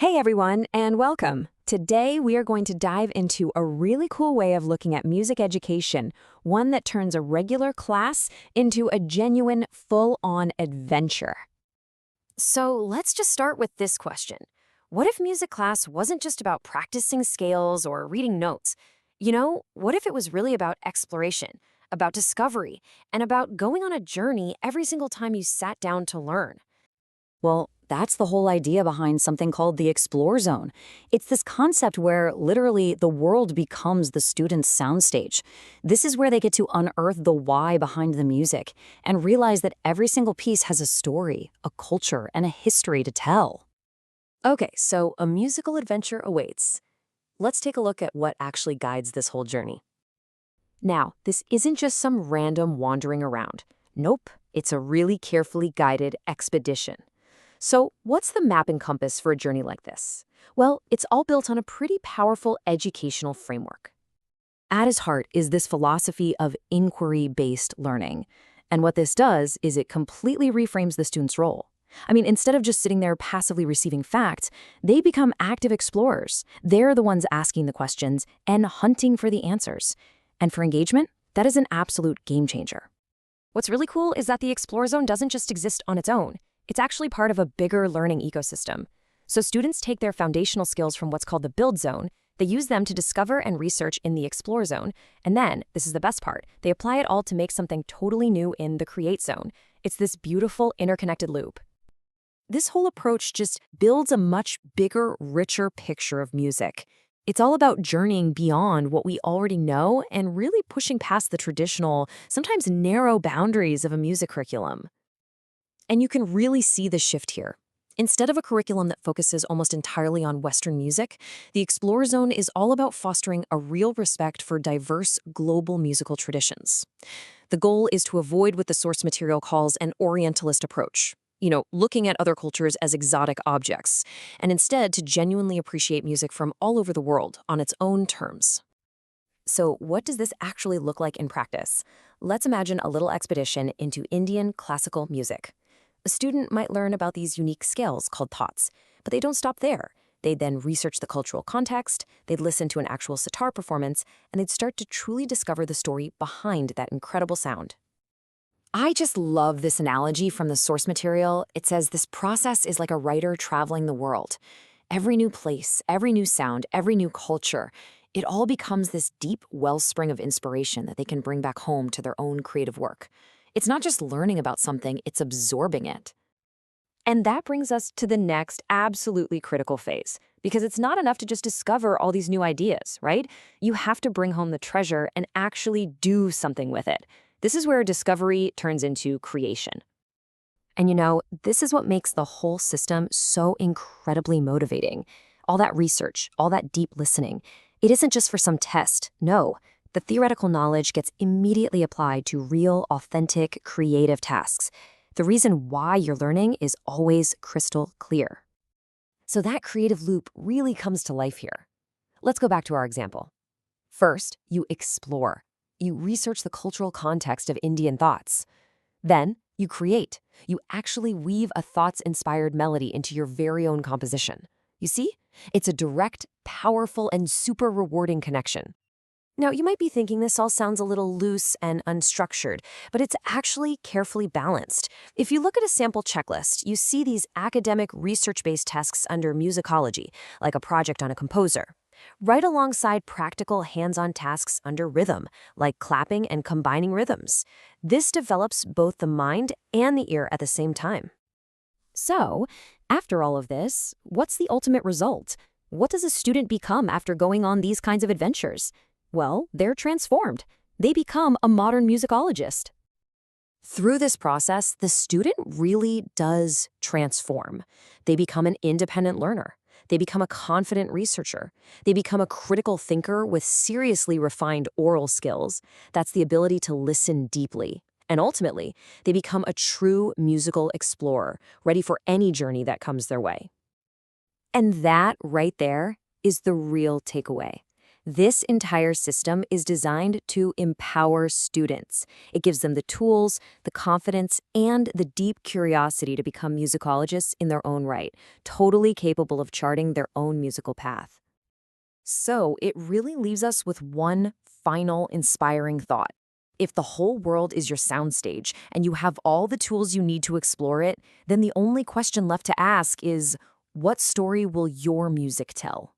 Hey everyone, and welcome. Today we are going to dive into a really cool way of looking at music education, one that turns a regular class into a genuine, full-on adventure. So let's just start with this question. What if music class wasn't just about practicing scales or reading notes? What if it was really about exploration, about discovery, and about going on a journey every single time you sat down to learn? Well, that's the whole idea behind something called the Explore Zone. It's this concept where literally the world becomes the student's soundstage. This is where they get to unearth the why behind the music and realize that every single piece has a story, a culture, and a history to tell. Okay, so a musical adventure awaits. Let's take a look at what actually guides this whole journey. Now, this isn't just some random wandering around. Nope, it's a really carefully guided expedition. So, what's the map and compass for a journey like this? Well, it's all built on a pretty powerful educational framework. At its heart is this philosophy of inquiry-based learning. And what this does is it completely reframes the student's role. Instead of just sitting there passively receiving facts, they become active explorers. They're the ones asking the questions and hunting for the answers. And for engagement, that is an absolute game changer. What's really cool is that the Explore Zone doesn't just exist on its own. It's actually part of a bigger learning ecosystem. So students take their foundational skills from what's called the Build Zone, they use them to discover and research in the Explore Zone, and then, this is the best part, they apply it all to make something totally new in the Create Zone. It's this beautiful interconnected loop. This whole approach just builds a much bigger, richer picture of music. It's all about journeying beyond what we already know and really pushing past the traditional, sometimes narrow boundaries of a music curriculum. And you can really see the shift here. Instead of a curriculum that focuses almost entirely on Western music, the Explore Zone is all about fostering a real respect for diverse global musical traditions. The goal is to avoid what the source material calls an Orientalist approach, looking at other cultures as exotic objects, and instead to genuinely appreciate music from all over the world on its own terms. So what does this actually look like in practice? Let's imagine a little expedition into Indian classical music. A student might learn about these unique scales called thoughts, but they don't stop there. They'd then research the cultural context, they'd listen to an actual sitar performance, and they'd start to truly discover the story behind that incredible sound. I just love this analogy from the source material. It says this process is like a writer traveling the world. Every new place, every new sound, every new culture, it all becomes this deep wellspring of inspiration that they can bring back home to their own creative work. It's not just learning about something, it's absorbing it. And that brings us to the next absolutely critical phase, because it's not enough to just discover all these new ideas, right? You have to bring home the treasure and actually do something with it. This is where discovery turns into creation. And this is what makes the whole system so incredibly motivating. All that research, all that deep listening, it isn't just for some test, no. The theoretical knowledge gets immediately applied to real, authentic, creative tasks. The reason why you're learning is always crystal clear. So that creative loop really comes to life here. Let's go back to our example. First, you explore. You research the cultural context of Indian thoughts. Then, you create. You actually weave a thoughts-inspired melody into your very own composition. You see? It's a direct, powerful, and super rewarding connection. Now, you might be thinking this all sounds a little loose and unstructured, but it's actually carefully balanced. If you look at a sample checklist, you see these academic research-based tasks under musicology, like a project on a composer, right alongside practical hands-on tasks under rhythm, like clapping and combining rhythms. This develops both the mind and the ear at the same time. So, after all of this, what's the ultimate result? What does a student become after going on these kinds of adventures? Well, they're transformed. They become a modern musicologist. Through this process, the student really does transform. They become an independent learner. They become a confident researcher. They become a critical thinker with seriously refined oral skills. That's the ability to listen deeply. And ultimately, they become a true musical explorer, ready for any journey that comes their way. And that right there is the real takeaway. This entire system is designed to empower students. It gives them the tools, the confidence, and the deep curiosity to become musicologists in their own right, totally capable of charting their own musical path. So it really leaves us with one final inspiring thought. If the whole world is your soundstage and you have all the tools you need to explore it, then the only question left to ask is, what story will your music tell?